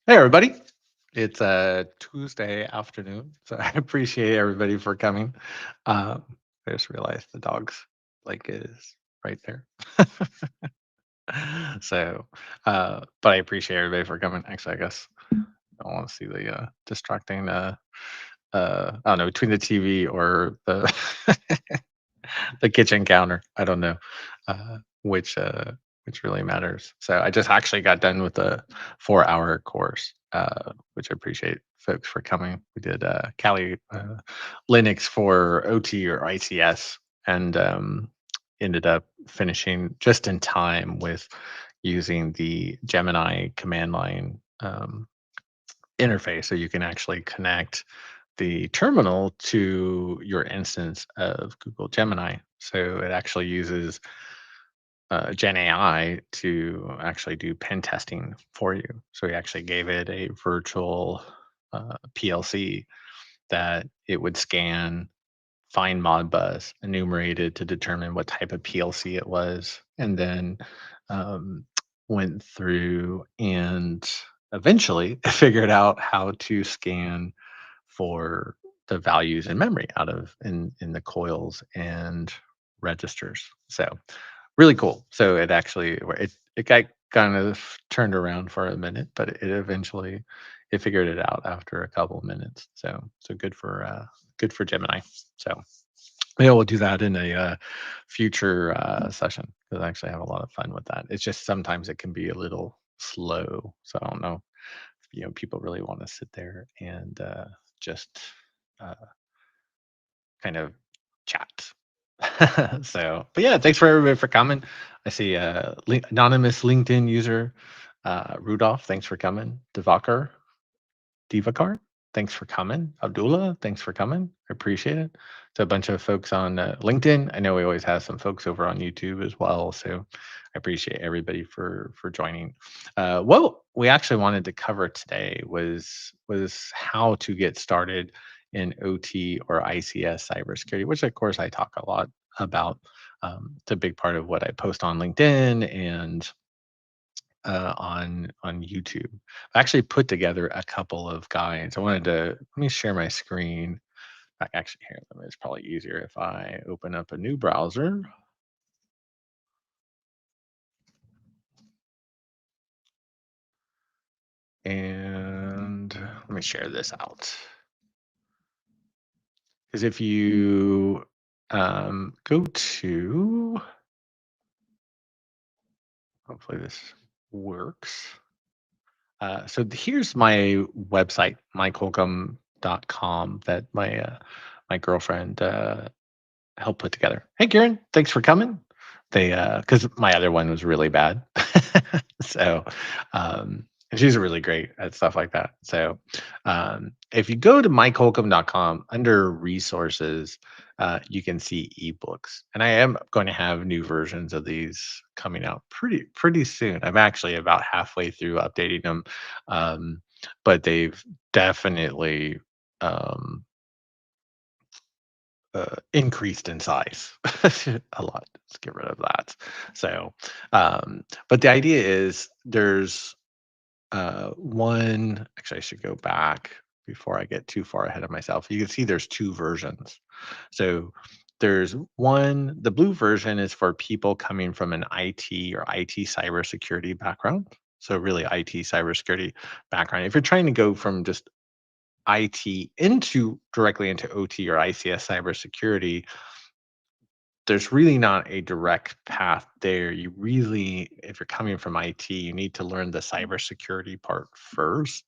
Hey, everybody. It's a Tuesday afternoon, so I appreciate everybody for coming. Um, I just realized the dog's is right there. So, but I appreciate everybody for coming. Actually, I guess I want to see the distracting, I don't know, between the TV or the the kitchen counter. I don't know which which really matters. So I just actually got done with a 4-hour course, which I appreciate folks for coming. We did Kali Linux for OT or ICS, and ended up finishing just in time with using the Gemini command line interface, so you can actually connect the terminal to your instance of Google Gemini. So it actually uses Gen AI to actually do pen testing for you. So we actually gave it a virtual PLC that it would scan, find Modbus, enumerate it to determine what type of PLC it was, and then um, went through and eventually figured out how to scan for the values in memory out of in the coils and registers. So really cool. So it actually it got kind of turned around for a minute, but it eventually it figured it out after a couple of minutes. So good for Gemini. So maybe we'll do that in a future session because I actually have a lot of fun with that. It's just sometimes it can be a little slow. So I don't know, people really want to sit there and just uh, kind of chat. So, but yeah, thanks for everybody for coming. I see anonymous LinkedIn user Rudolph. Thanks for coming. Divakar, thanks for coming. Abdullah, thanks for coming. I appreciate it. So a bunch of folks on LinkedIn. I know we always have some folks over on YouTube as well. So I appreciate everybody for joining. What we actually wanted to cover today was how to get started in OT or ICS cybersecurity, which of course I talk a lot about. It's a big part of what I post on LinkedIn and on YouTube. I actually put together a couple of guides. I wanted to let me share my screen. Actually, here, it's probably easier if I open up a new browser and let me share this out. Because if you go to, hopefully this works. So here's my website, MikeHolcomb.com, that my girlfriend helped put together. Hey, Karen, thanks for coming. They because my other one was really bad, so and she's really great at stuff like that. So if you go to MikeHolcomb.com under resources, you can see ebooks, and I am going to have new versions of these coming out pretty soon. I'm actually about halfway through updating them, um, but they've definitely um, increased in size a lot. Let's get rid of that. So, but the idea is there's one. Actually, I should go back before I get too far ahead of myself. You can see there's two versions. So there's one. The blue version is for people coming from an IT or IT cybersecurity background. So really IT cybersecurity background. If you're trying to go from just IT into directly into OT or ICS cybersecurity, there's really not a direct path there. You really, if you're coming from IT, you need to learn the cybersecurity part first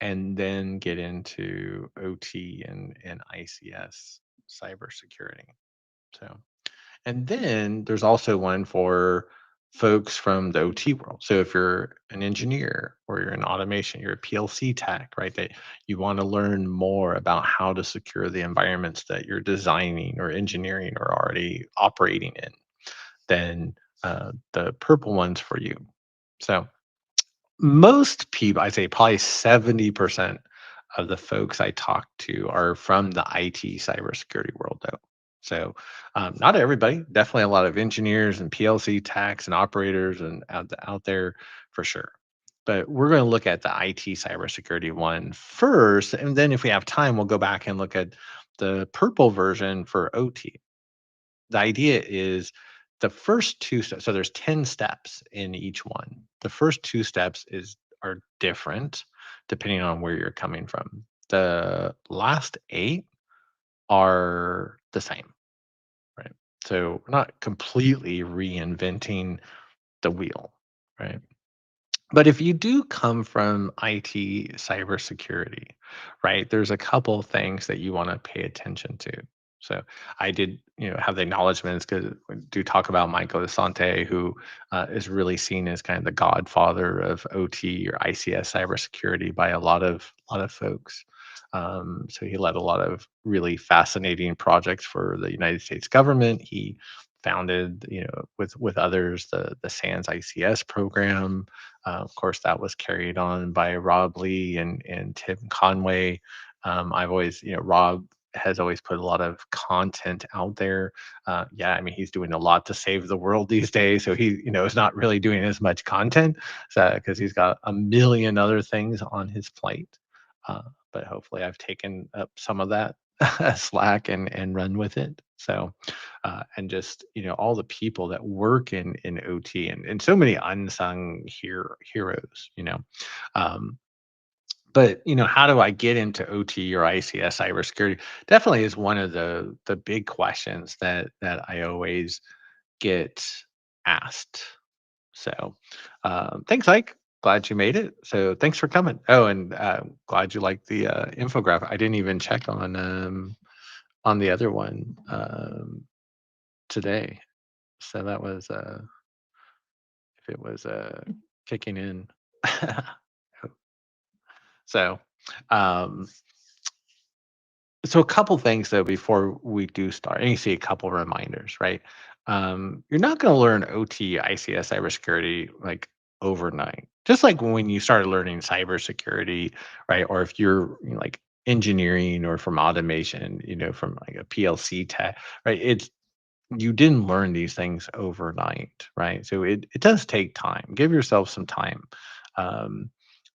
and then get into OT and ICS cybersecurity. So and then there's also one for folks from the OT world. So if you're an engineer or you're in automation, you're a PLC tech, right? That you want to learn more about how to secure the environments that you're designing or engineering or already operating in, then the purple one's for you. So most people, I'd say probably 70% of the folks I talk to are from the IT cybersecurity world, though. So, not everybody. Definitely a lot of engineers and PLC techs and operators and out there for sure. But we're going to look at the IT cybersecurity one first, and then if we have time, we'll go back and look at the purple version for OT. The idea is the first two steps. So there's 10 steps in each one. The first two steps are different depending on where you're coming from. The last eight are the same, right? So we're not completely reinventing the wheel, right? But if you do come from IT cybersecurity, right, there's a couple things that you want to pay attention to. So I did, have the acknowledgments because we do talk about Michael Asante, who is really seen as kind of the godfather of OT or ICS cybersecurity by a lot of folks. So he led a lot of really fascinating projects for the United States government. He founded, with others, the SANS ICS program. Of course, that was carried on by Rob Lee and Tim Conway. I've always, Rob has always put a lot of content out there. Yeah, I mean, he's doing a lot to save the world these days. So he, is not really doing as much content because he's got a million other things on his plate. Uh, but hopefully, I've taken up some of that slack and run with it. So, and just all the people that work in OT and so many unsung heroes. Um, but how do I get into OT or ICS cybersecurity? Definitely is one of the big questions that I always get asked. So, thanks, Ike. Glad you made it. So, thanks for coming. Oh, and glad you liked the infographic. I didn't even check on the other one today. So that was if it was kicking in. So, um, so a couple things though before we do start, and you see a couple reminders, right? You're not going to learn OT, ICS, cybersecurity like overnight. Just like when you started learning cybersecurity, right? Or if you're like engineering or from automation, from like a PLC tech, right? You didn't learn these things overnight, right? So it does take time. Give yourself some time. Um,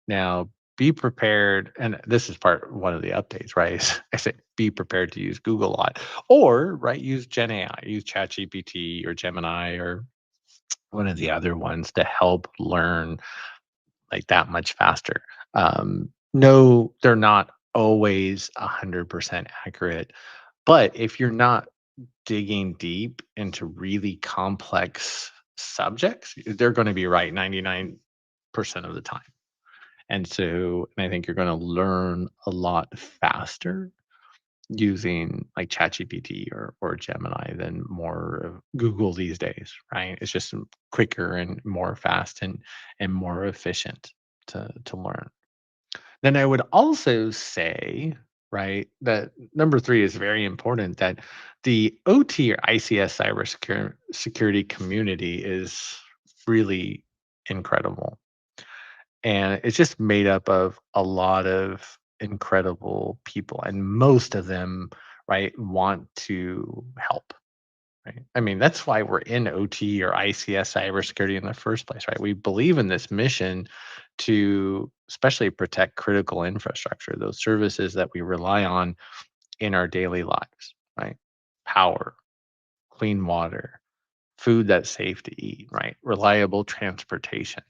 Now, be prepared, and this is one of the updates, right? I said be prepared to use Google a lot, or right, use Gen AI, use ChatGPT or Gemini or one of the other ones to help learn like that much faster. No, they're not always 100% accurate, but if you're not digging deep into really complex subjects, they're going to be right 99% of the time. And I think you're going to learn a lot faster using like ChatGPT or Gemini than more of Google these days, right? It's just quicker and more fast and more efficient to learn. Then I would also say, right, that number three is very important, that the OT or ICS cybersecurity community is really incredible. And it's just made up of a lot of incredible people. And most of them, right, want to help. Right. I mean, that's why we're in OT or ICS cybersecurity in the first place, right? We believe in this mission to especially protect critical infrastructure, those services that we rely on in our daily lives, right? Power, clean water, food that's safe to eat, right? Reliable transportation,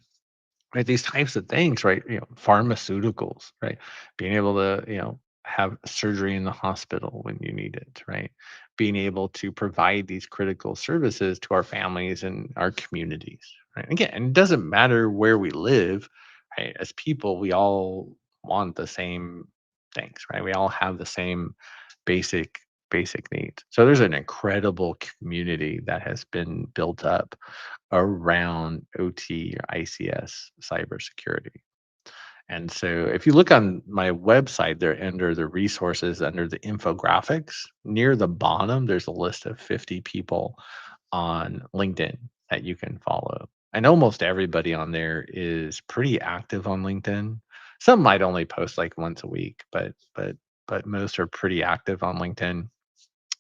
right? These types of things, right? Pharmaceuticals, right? Being able to, have surgery in the hospital when you need it, right? Being able to provide these critical services to our families and our communities, right? Again, and it doesn't matter where we live, right? As people, we all want the same things, right? We all have the same basic basic needs. So there's an incredible community that has been built up around OT or ICS cybersecurity. And so if you look on my website there under the resources, under the infographics, near the bottom, there's a list of 50 people on LinkedIn that you can follow. And almost everybody on there is pretty active on LinkedIn. Some might only post like once a week, but most are pretty active on LinkedIn.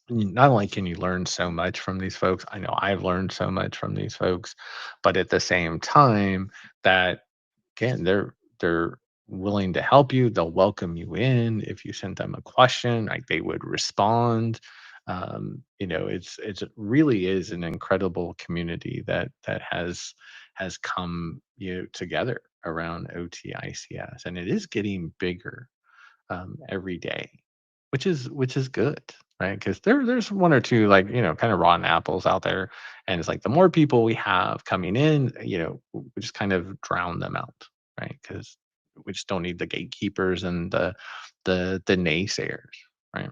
Not only can you learn so much from these folks, I know I've learned so much from these folks, but at the same time, that again, they're willing to help you. They'll welcome you in if you sent them a question, like they would respond. It's it really is an incredible community that has come together around OTICS, and it is getting bigger every day, which is good, right? Because there's one or two like kind of rotten apples out there, and it's like the more people we have coming in, we just kind of drown them out, right? Because we just don't need the gatekeepers and the naysayers, right?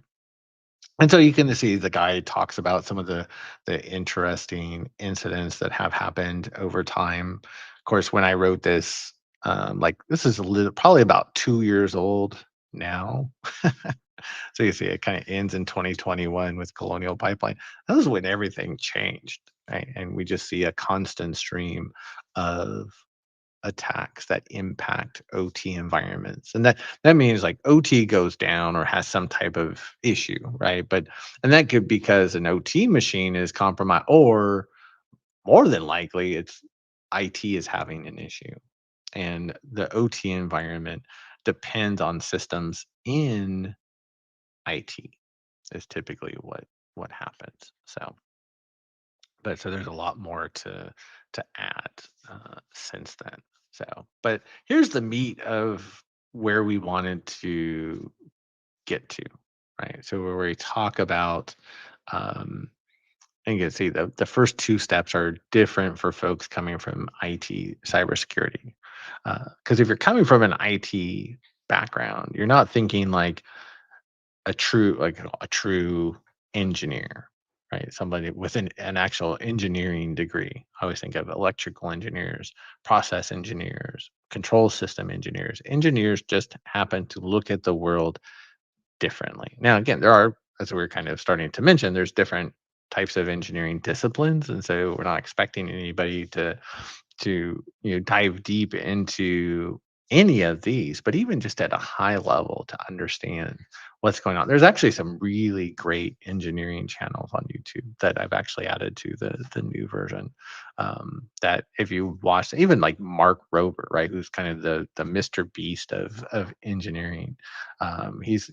And so you can see the guy talks about some of the interesting incidents that have happened over time. Of course, when I wrote this, like this is probably about 2 years old now. So you see, it kind of ends in 2021 with Colonial Pipeline. That was when everything changed, right? And we just see a constant stream of attacks that impact OT environments. And that means like OT goes down or has some type of issue, right? And that could because an OT machine is compromised, or more than likely it's IT is having an issue. And the OT environment depends on systems in IT is typically what happens. So there's a lot more to add since then. So, but here's the meat of where we wanted to get to, right? So where we talk about, um, and you can see the first two steps are different for folks coming from IT cybersecurity, because if you're coming from an IT background, you're not thinking like a true engineer, right? Somebody with an actual engineering degree. I always think of electrical engineers, process engineers, control system engineers. Engineers just happen to look at the world differently. Now, again, there are, as we are kind of starting to mention, there's different types of engineering disciplines, and so we're not expecting anybody to dive deep into any of these, but even just at a high level to understand what's going on. There's actually some really great engineering channels on YouTube that I've actually added to the new version. That if you watch, even like Mark Rober, right, who's kind of the Mr. Beast of engineering. He's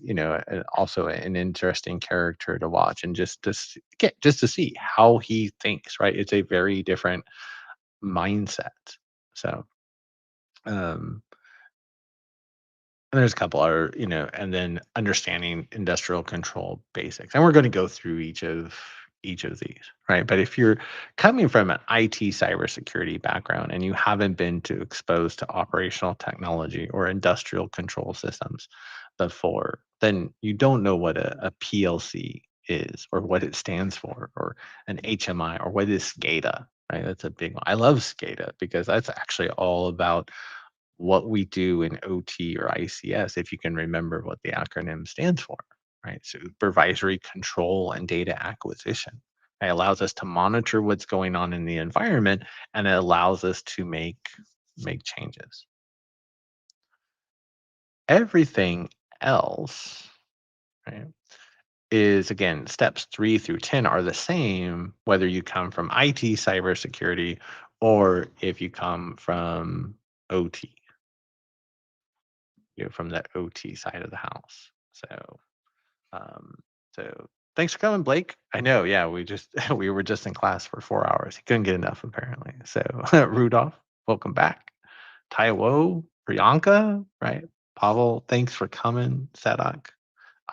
also an interesting character to watch, and just to see how he thinks. Right, it's a very different mindset. So, um, and there's a couple other, and then understanding industrial control basics. And we're going to go through each of these, right? But if you're coming from an IT cybersecurity background and you haven't been exposed to operational technology or industrial control systems before, then you don't know what a PLC is or what it stands for, or an HMI, or what is SCADA, right? That's a big one. I love SCADA because that's actually all about what we do in OT or ICS, if you can remember what the acronym stands for, right? Supervisory control and data acquisition. It allows us to monitor what's going on in the environment, and it allows us to make changes. Everything else, right, is again steps 3 through 10 are the same whether you come from IT cybersecurity or if you come from OT, from that OT side of the house. Um, so thanks for coming, Blake. I know, yeah, we just we were just in class for 4 hours. He couldn't get enough apparently. So Rudolph, welcome back. Taiwo, Priyanka, right? Pavel, thanks for coming. Sadak,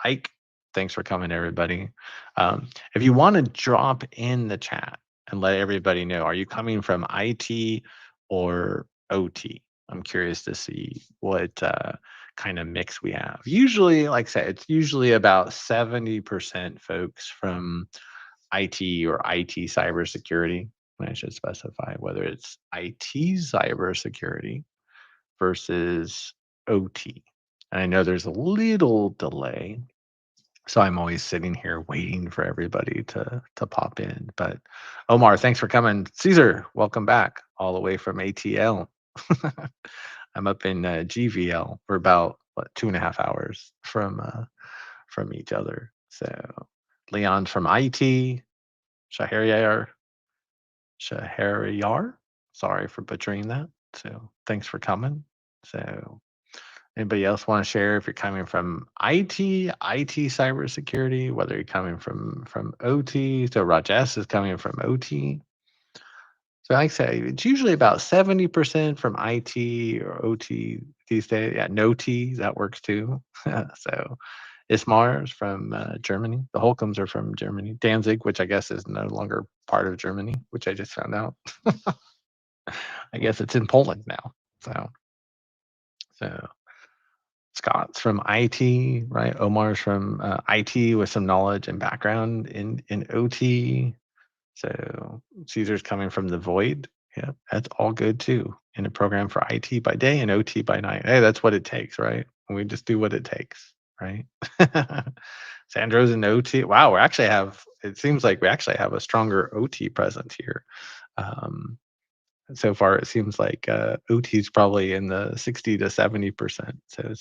Ike, thanks for coming, everybody. If you want to drop in the chat and let everybody know, are you coming from IT or OT? I'm curious to see what kind of mix we have. Usually, like I said, it's usually about 70% folks from IT or IT cybersecurity. And I should specify whether it's IT cybersecurity versus OT. And I know there's a little delay, so I'm always sitting here waiting for everybody to pop in. But Omar, thanks for coming. Caesar, welcome back all the way from ATL. I'm up in GVL. We're about 2.5 hours from each other. So Leon's from IT. Shahryar, Shahryar. Sorry for butchering that. So thanks for coming. So anybody else want to share if you're coming from IT cybersecurity, whether you're coming from OT? So Rajesh is coming from OT. So like I say, it's usually about 70% from IT or OT these days. Yeah, no T, that works too. So Ismar's from Germany. The Holcombs are from Germany. Danzig, which I guess is no longer part of Germany, which I just found out. I guess it's in Poland now. So Scott's from IT, right? Omar's from IT with some knowledge and background in OT. So Caesar's coming from the void. Yeah, that's all good too. In a program for IT by day and OT by night. Hey, that's what it takes, right? We just do what it takes, right? Sandro's in OT. Wow, we actually have. It seems like we actually have a stronger OT presence here. Um, so far, it seems like OT is probably in the 60 to 70%. So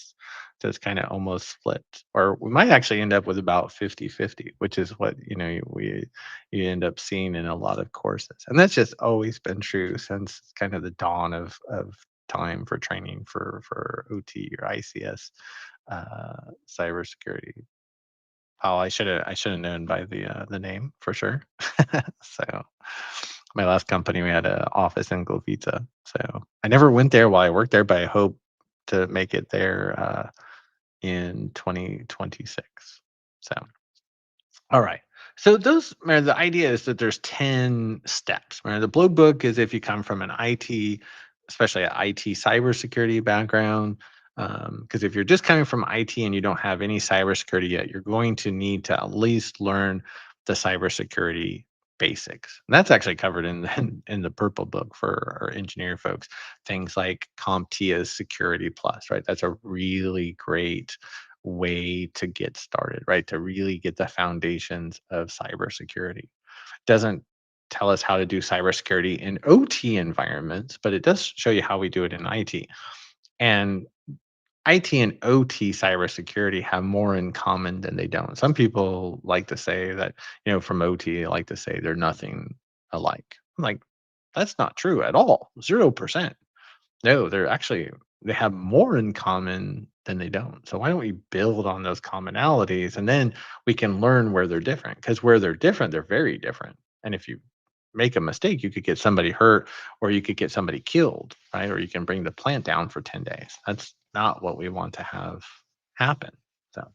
it's kind of almost split. Or we might actually end up with about 50-50, which is what you end up seeing in a lot of courses. And that's just always been true since kind of the dawn of time for training for OT or ICS cybersecurity. Oh, I should have known by the name for sure. So my last company, we had an office in Glovita. So I never went there while I worked there, but I hope to make it there in 2026. So all right. So the idea is that there's 10 steps. The blue book is if you come from an IT, especially an IT cybersecurity background. Because if you're just coming from IT and you don't have any cybersecurity yet, you're going to need to at least learn the cybersecurity basics. And that's actually covered in in the purple book for our engineer folks. Things like CompTIA's Security Plus, right? That's a really great way to get started, right? To really get the foundations of cybersecurity. Doesn't tell us how to do cybersecurity in OT environments, but it does show you how we do it in IT. And IT and OT cybersecurity have more in common than they don't. Some people like to say that, from OT, they like to say they're nothing alike. I'm like, that's not true at all. 0%. No, they have more in common than they don't. So why don't we build on those commonalities and then we can learn where they're different? Because where they're different, they're very different. And if you make a mistake, you could get somebody hurt or you could get somebody killed, right? Or you can bring the plant down for 10 days. That's not what we want to have happen. So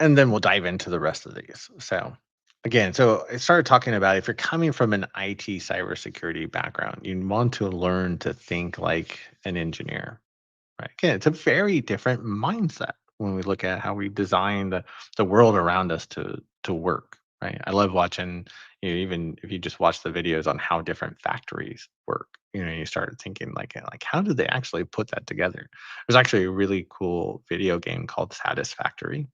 and then we'll dive into the rest of these. So again, so I started talking about if you're coming from an IT cybersecurity background, you want to learn to think like an engineer, right? Again, it's a very different mindset when we look at how we design the world around us to work, right? I love watching, even if you just watch the videos on how different factories work, you start thinking like how did they actually put that together? There's actually a really cool video game called Satisfactory,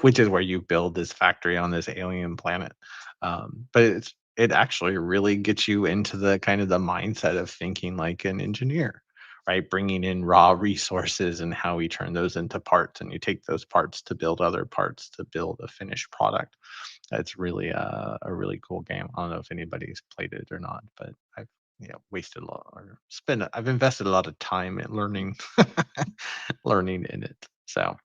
which is where you build this factory on this alien planet. But it actually really gets you into the kind of the mindset of thinking like an engineer, right? Bringing in raw resources and how we turn those into parts, and you take those parts to build other parts to build a finished product. It's really a really cool game. I don't know if anybody's played it or not, but I've wasted a lot or I've invested a lot of time in learning learning in it. So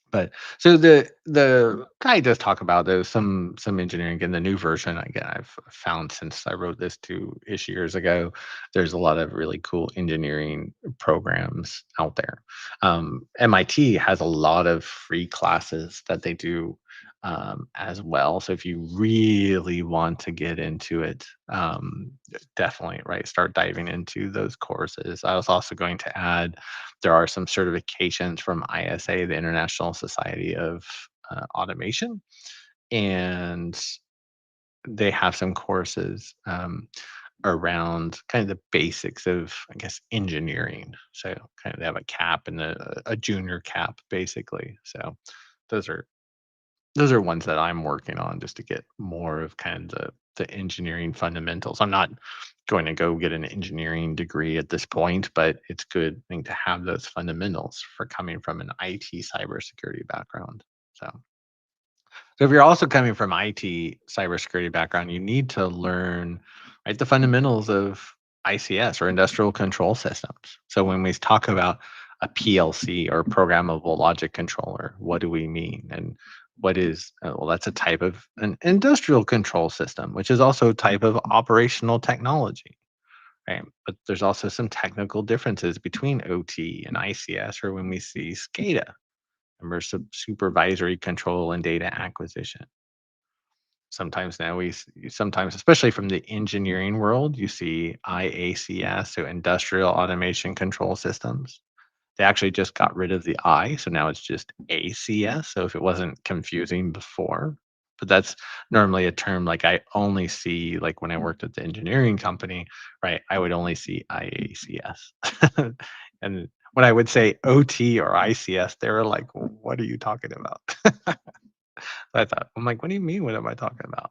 but so the guy does talk about there's some engineering in the new version. Again, I've found since I wrote this 2-ish years ago, there's a lot of really cool engineering programs out there. MIT has a lot of free classes that they do as well. So if you really want to get into it, definitely right, start diving into those courses. I was also going to add there are some certifications from ISA, the International Society of Automation, and they have some courses around kind of the basics of, I guess, engineering. So kind of they have a cap and a junior cap, basically. So those are those are ones that I'm working on just to get more of kind of the engineering fundamentals. I'm not going to go get an engineering degree at this point, but it's good thing to have those fundamentals for coming from an IT cybersecurity background. So So if you're also coming from IT cybersecurity background, you need to learn, right, the fundamentals of ICS or industrial control systems. So when we talk about a PLC or programmable logic controller, what do we mean? And what is, well, that's a type of an industrial control system, which is also a type of operational technology, right? But there's also some technical differences between OT and ICS, or when we see SCADA, immersive supervisory control and data acquisition. Sometimes now sometimes, especially from the engineering world, you see IACS, so industrial automation control systems. They actually just got rid of the I, so now it's just ACS. So if it wasn't confusing before, but that's normally a term like I only see like when I worked at the engineering company, right? I would only see IACS. And when I would say OT or ICS, they were like, "What are you talking about?" I thought, I'm like, "What do you mean? What am I talking about?"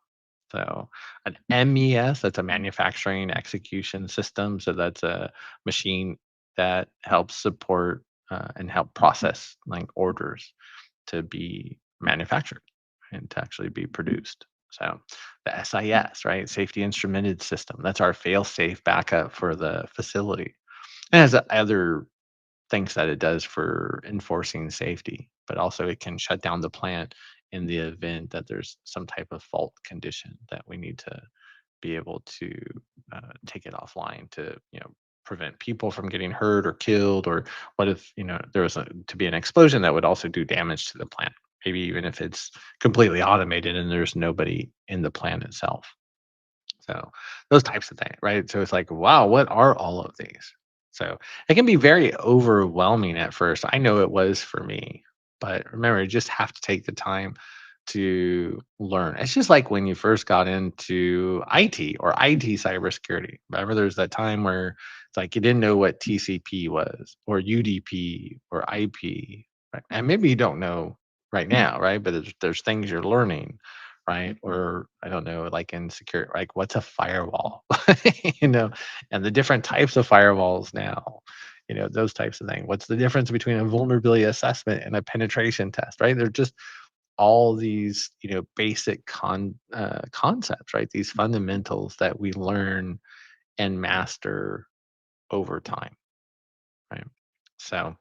So an MES, that's a manufacturing execution system. So that's a machine that helps support and help process like orders to be manufactured and to actually be produced. So the SIS, right? Safety instrumented system. That's our fail safe backup for the facility. And it has other things that it does for enforcing safety, but also it can shut down the plant in the event that there's some type of fault condition that we need to be able to take it offline to, prevent people from getting hurt or killed. Or what if, there was to be an explosion that would also do damage to the plant, maybe even if it's completely automated and there's nobody in the plant itself. So those types of things, right? So it's like, wow, what are all of these? So it can be very overwhelming at first. I know it was for me, but remember, you just have to take the time to learn. It's just like when you first got into IT or IT cybersecurity. Remember, there's that time where it's like you didn't know what TCP was or UDP or IP, right? And maybe you don't know right now, right? But there's things you're learning, right? Or I don't know, like in security, like what's a firewall, you know, and the different types of firewalls now, those types of things. What's the difference between a vulnerability assessment and a penetration test, right? They're just all these, basic concepts, right? These fundamentals that we learn and master over time, right? So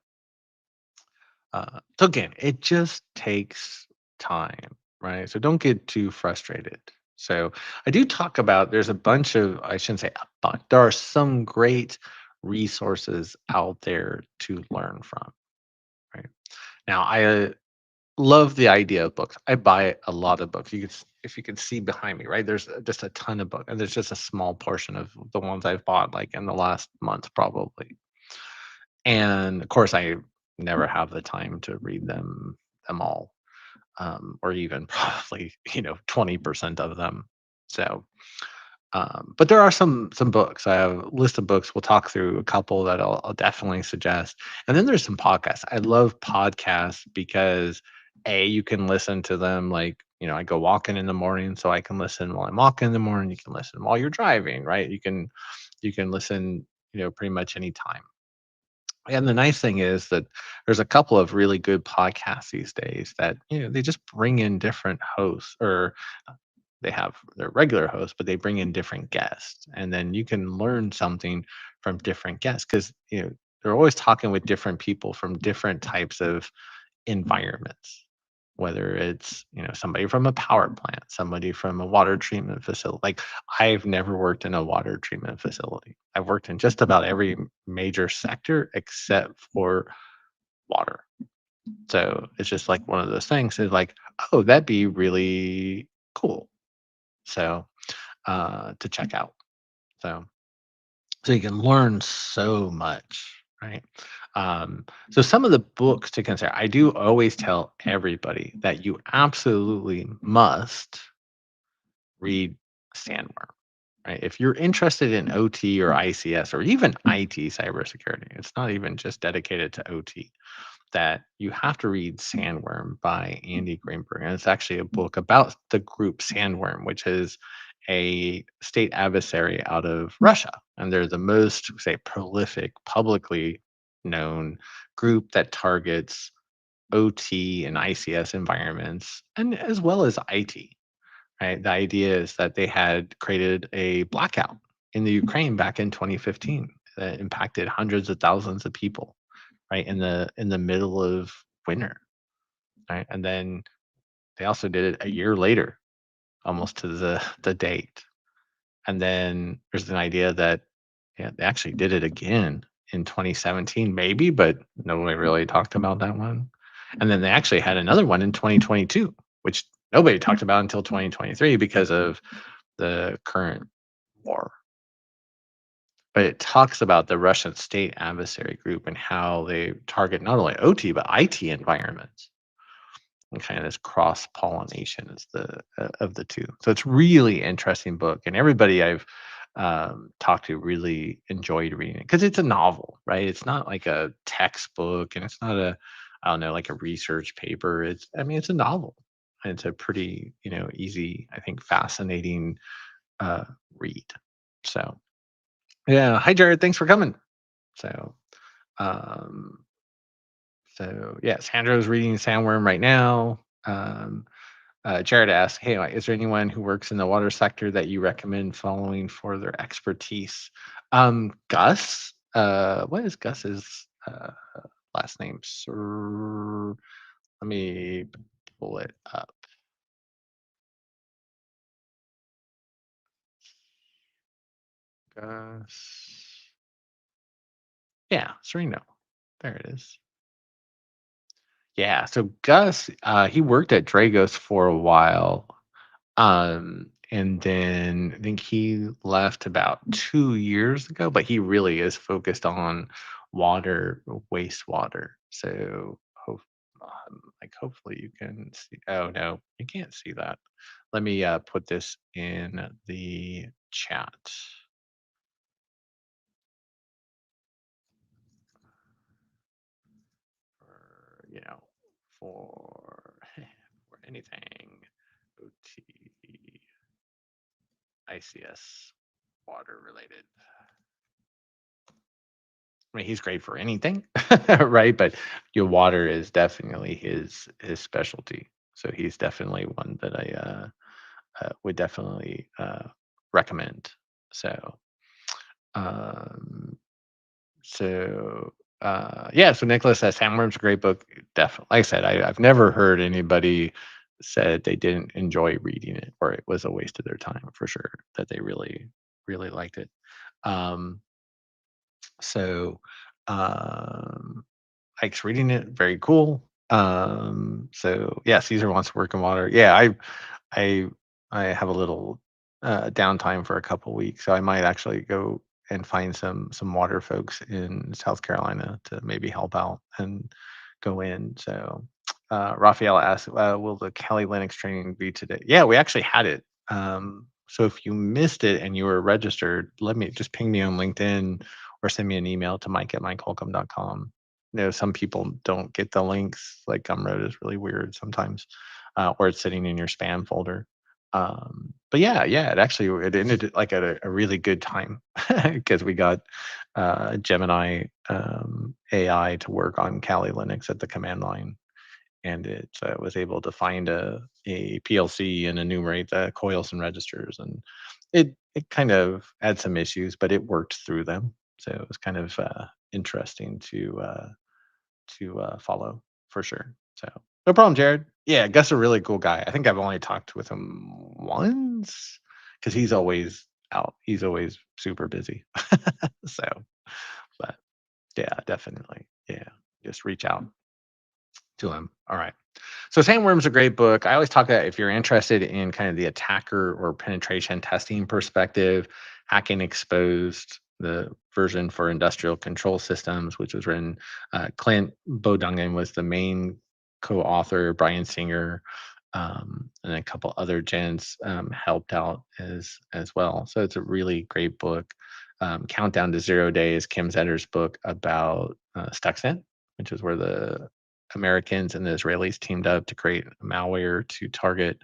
so again, it just takes time, right? So don't get too frustrated. So I do talk about there's a bunch of, I shouldn't say a bunch, there are some great resources out there to learn from, right? Now I love the idea of books. I buy a lot of books. If you can see behind me, right? There's just a ton of books, and there's just a small portion of the ones I've bought like in the last month probably. And of course I never have the time to read them all, or even probably 20% of them. So, but there are some books. I have a list of books. We'll talk through a couple that I'll definitely suggest, and then there's some podcasts. I love podcasts because you can listen to them like. I go walking in the morning, so I can listen while I'm walking in the morning. You can listen while you're driving, right? You can listen, pretty much anytime. And the nice thing is that there's a couple of really good podcasts these days that, they just bring in different hosts, or they have their regular hosts, but they bring in different guests. And then you can learn something from different guests because, they're always talking with different people from different types of environments, whether it's, somebody from a power plant, somebody from a water treatment facility. Like I've never worked in a water treatment facility. I've worked in just about every major sector except for water. So it's just like one of those things is like, oh, that'd be really cool. So to check out. So you can learn so much, right? So some of the books to consider, I do always tell everybody that you absolutely must read Sandworm, right? If you're interested in OT or ICS or even IT cybersecurity, it's not even just dedicated to OT, that you have to read Sandworm by Andy Greenberg. And it's actually a book about the group Sandworm, which is a state adversary out of Russia. And they're the most, say, prolific, publicly known group that targets OT and ICS environments, and as well as IT. Right, the idea is that they had created a blackout in the Ukraine back in 2015 that impacted hundreds of thousands of people, right, in the middle of winter, right, and then they also did it a year later, almost to the date. And then there's an idea that, yeah, they actually did it again in 2017, maybe, but nobody really talked about that one. And then they actually had another one in 2022, which nobody talked about until 2023 because of the current war. But it talks about the Russian state adversary group and how they target not only OT but IT environments, and kind of this cross pollination is the of the two. So it's really interesting book, and everybody I've talked to really enjoyed reading it because it's a novel, right? It's not like a textbook, and it's not a, I don't know, like a research paper. It's, I mean, it's a novel. And it's a pretty, easy, I think, fascinating uh, read. So yeah, hi Jared, thanks for coming. So um, so yeah, Sandro's reading Sandworm right now. Jared asked, "Hey, like, is there anyone who works in the water sector that you recommend following for their expertise?" Gus. What is Gus's last name? Sir, let me pull it up. Gus. Yeah, Sereno. There it is. Yeah. So Gus, he worked at Dragos for a while. And then I think he left about 2 years ago, but he really is focused on water, wastewater. So like hopefully you can see. Oh no, you can't see that. Let me put this in the chat for for for anything OT ICS water related. I mean, he's great for anything, right? But your water is definitely his specialty. So he's definitely one that I would definitely recommend. So um, yeah. So Nicholas says Sandworm's a great book. Definitely, like I said, I've never heard anybody said they didn't enjoy reading it or it was a waste of their time for sure. That they really liked it. Um, so. Um, Ike's reading it, very cool. So yeah, Caesar wants to work in water. Yeah, I I have a little downtime for a couple weeks, so I might actually go and find some water folks in South Carolina to maybe help out and go in. So Raphael asked, "Will the Kali Linux training be today?" Yeah, we actually had it. So if you missed it and you were registered, let me just ping me on LinkedIn or send me an email to mike@mikeholcomb.com. Some people don't get the links. Like Gumroad is really weird sometimes, or it's sitting in your spam folder. But yeah, it ended like at a really good time because we got Gemini AI to work on Kali Linux at the command line, and it was able to find a PLC and enumerate the coils and registers, and it kind of had some issues, but it worked through them. So it was kind of interesting to follow for sure. So no problem, Jared. Yeah, Gus a really cool guy. I think I've only talked with him once because he's always out. He's always super busy. So, but yeah, definitely. Yeah, just reach out to him. All right. So Sandworm's a great book. I always talk about if you're interested in kind of the attacker or penetration testing perspective, Hacking Exposed, the version for industrial control systems, which was written, Clint Bodungen was the main co-author, Brian Singer, and a couple other gents helped out as well. So it's a really great book. Countdown to Zero Day is Kim Zetter's book about Stuxnet, which is where the Americans and the Israelis teamed up to create malware to target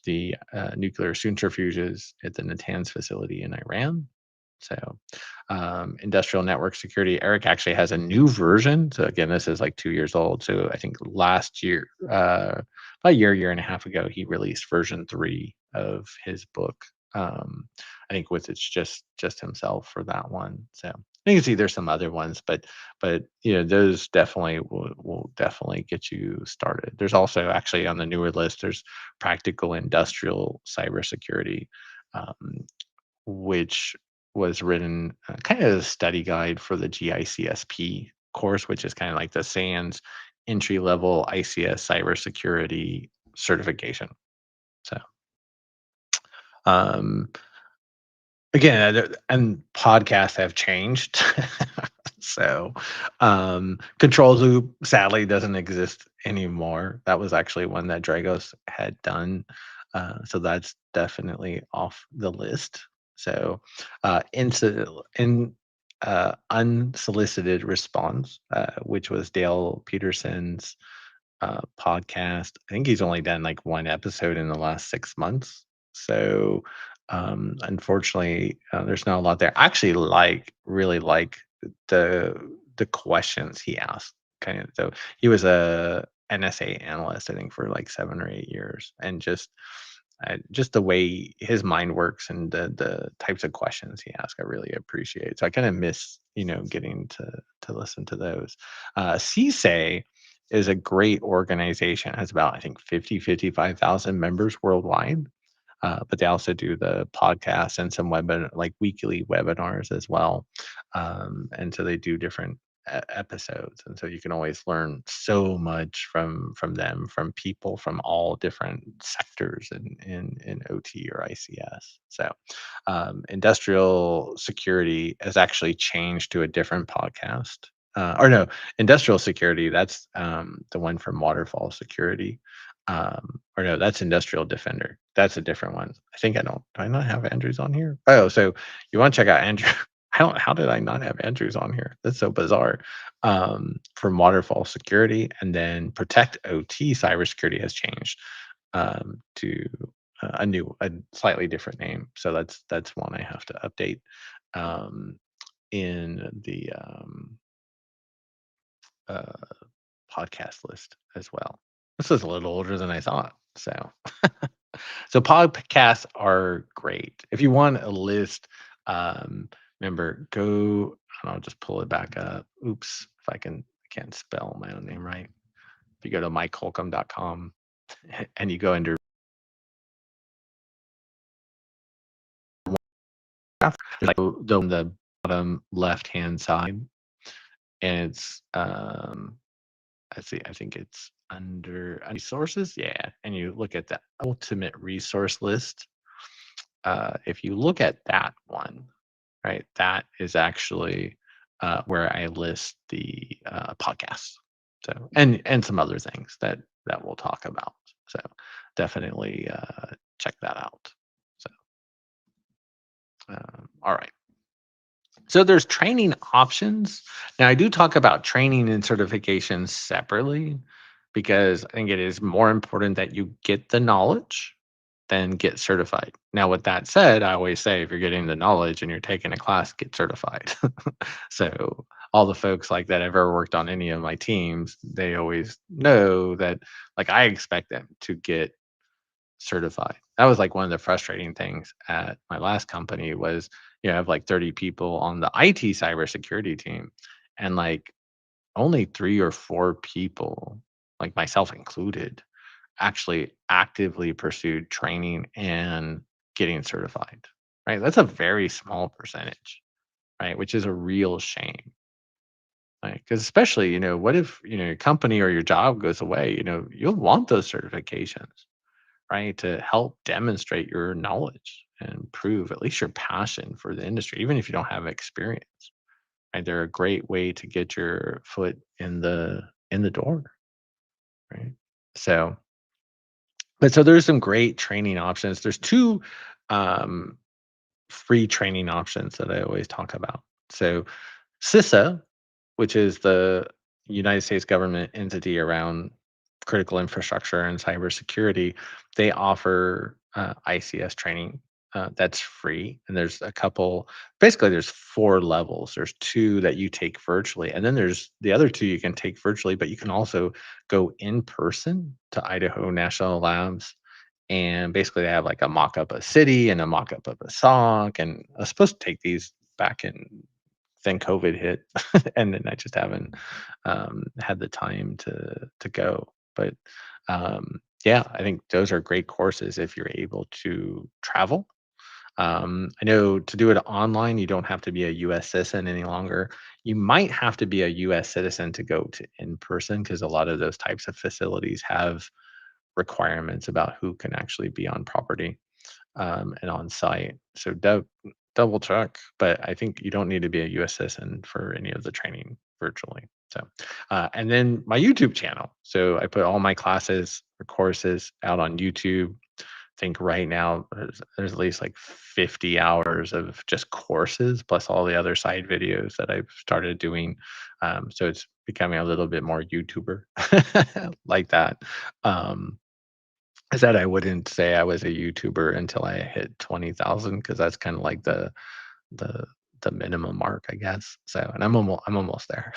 the nuclear centrifuges at the Natanz facility in Iran. So, industrial network security, Eric actually has a new version. So again, this is like 2 years old. So I think last year, about a year and a half ago, he released version 3 of his book. Um, I think with it's just himself for that one. So I think see there's some other ones, but those definitely will definitely get you started. There's also actually on the newer list, there's practical industrial cybersecurity. Um, which was written kind of as a study guide for the GICSP course, which is kind of like the SANS entry level ICS cybersecurity certification. So, um, again, and podcasts have changed. So, Control Loop sadly doesn't exist anymore. That was actually one that Dragos had done. So that's definitely off the list. So, unsolicited response, which was Dale Peterson's podcast. I think he's only done like one episode in the last 6 months. So, unfortunately, there's not a lot there. I actually really like the the questions he asked. Kind of, so he was a NSA analyst, I think, for like 7 or 8 years, and just the way his mind works and the types of questions he asks, I really appreciate. So I kind of miss, getting to listen to those. CSA is a great organization. It has about, I think, 55,000 members worldwide. But they also do the podcast and some like weekly webinars as well. And so they do different episodes, and so you can always learn so much from them, from people from all different sectors in OT or ICS. So, industrial security has actually changed to a different podcast. Or no, industrial security. That's the one from Waterfall Security. Or no, that's Industrial Defender. That's a different one. I think I don't. Do I not have Andrews on here? Oh, so you want to check out Andrew? I don't. How did I not have Andrews on here? That's so bizarre. From Waterfall Security, and then Protect OT Cybersecurity has changed to a slightly different name. So that's one I have to update um, in the uh, podcast list as well. This is a little older than I thought. So podcasts are great. If you want a list, remember go and I'll just pull it back up. Oops, if I can't spell my own name right. If you go to mikeholcomb.com and you go under like the bottom left hand side, and it's let's see, I think it's under resources. Yeah. And you look at the ultimate resource list. If you look at that one, right, that is actually where I list the podcasts. So and some other things that we'll talk about. So definitely check that out. So all right. So there's training options. Now I do talk about training and certifications separately because I think it is more important that you get the knowledge than get certified. Now with that said, I always say if you're getting the knowledge and you're taking a class, get certified. So all the folks like that ever worked on any of my teams, they always know that like I expect them to get certified. That was like one of the frustrating things at my last company was, I have like 30 people on the IT cybersecurity team and like only 3 or 4 people, like myself included, actually actively pursued training and getting certified. Right? That's a very small percentage, right? Which is a real shame. Right? Because especially, what if, your company or your job goes away, you'll want those certifications, right? To help demonstrate your knowledge and prove at least your passion for the industry, even if you don't have experience. Right? They're a great way to get your foot in the door. Right. So, but so there's some great training options. There's two um, free training options that I always talk about. So CISA, which is the United States government entity around critical infrastructure and cybersecurity, they offer ICS training. that's free, and there's a couple. Basically, there's 4 levels. There's 2 that you take virtually, and then there's the other 2 you can take virtually, but you can also go in person to Idaho National Labs, and basically they have like a mock-up of a city and a mock-up of a SOC, and I was supposed to take these back in then COVID hit, and then I just haven't, had the time to go, but, yeah, I think those are great courses if you're able to travel. I know to do it online, you don't have to be a US citizen any longer. You might have to be a US citizen to go to in person because a lot of those types of facilities have requirements about who can actually be on property, and on site. So double check, but I think you don't need to be a US citizen for any of the training virtually. So, and then my YouTube channel. So I put all my classes or courses out on YouTube. Think right now there's at least like 50 hours of just courses plus all the other side videos that I've started doing. So it's becoming a little bit more YouTuber like that. Um, I said I wouldn't say I was a YouTuber until I hit 20,000 because that's kind of like the the minimum mark, I guess. So, and I'm almost there.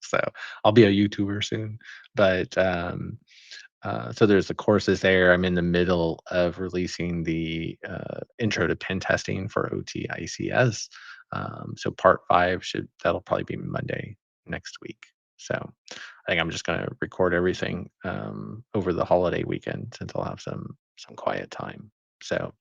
So I'll be a YouTuber soon. But so there's the courses there. I'm in the middle of releasing the intro to pen testing for OT ICS. So part 5 should that'll probably be Monday next week. So I think I'm just going to record everything over the holiday weekend since I'll have some quiet time. So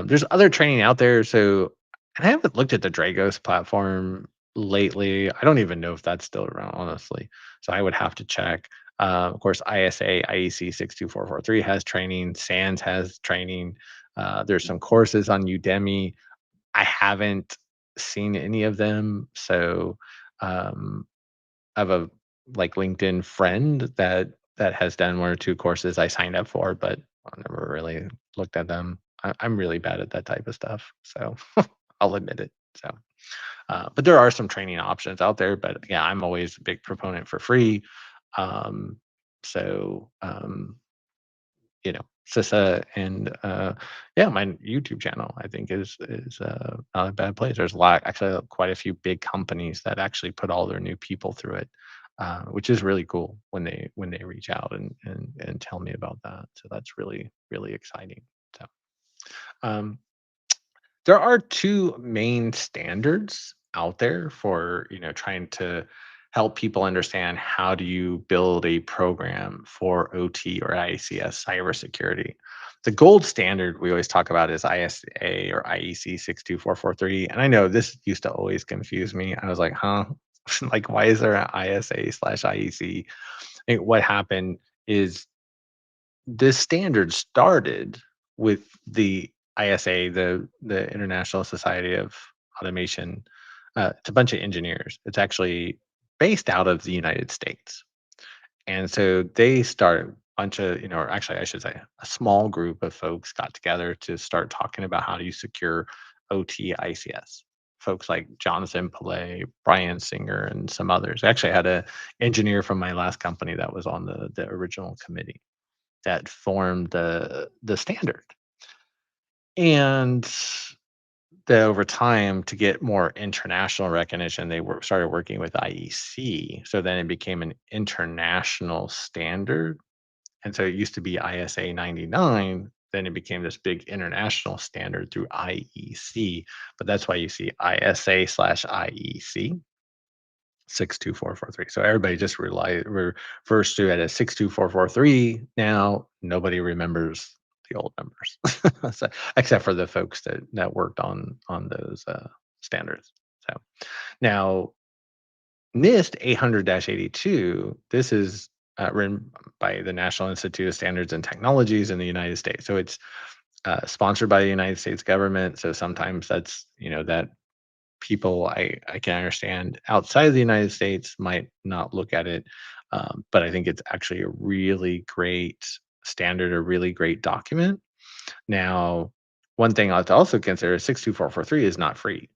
there's other training out there. So and I haven't looked at the Dragos platform lately. I don't even know if that's still around, honestly. So I would have to check. Of course, ISA, IEC 62443 has training. SANS has training. There's some courses on Udemy. I haven't seen any of them. So um, I have a like LinkedIn friend that has done 1 or 2 courses I signed up for, but I never really looked at them. I'm really bad at that type of stuff, so I'll admit it. So, but there are some training options out there. But yeah, I'm always a big proponent for free. Um, so CISA and yeah, my YouTube channel I think is not a bad place. There's a lot, actually, quite a few big companies that actually put all their new people through it, which is really cool when they reach out and tell me about that. So that's really exciting. So um, there are 2 main standards out there for, trying to help people understand how do you build a program for OT or ICS cybersecurity. The gold standard we always talk about is ISA or IEC 62443. And I know this used to always confuse me. I was like, huh? Like, why is there an ISA/IEC? I think what happened is this standard started with the ISA, the International Society of Automation. It's a bunch of engineers. It's actually based out of the United States, and so they started a bunch of, or actually I should say, a small group of folks got together to start talking about how do you secure OT ICS. Folks like Jonathan Pillay, Brian Singer, and some others. I actually had a engineer from my last company that was on the original committee that formed the standard. And that over time, to get more international recognition, they started working with IEC. So then it became an international standard. And so it used to be ISA 99. Then it became this big international standard through IEC. But that's why you see ISA/IEC 62443. So everybody just refers to it as 62443 now. Nobody remembers the old numbers, so, except for the folks that worked on those standards. So now NIST 800-82. This is written by the National Institute of Standards and Technologies in the United States. So it's sponsored by the United States government. So sometimes that's, that people I can understand outside of the United States might not look at it, but I think it's actually a really great standard, a really great document. Now, one thing I'll have to also consider is 62443 is not free,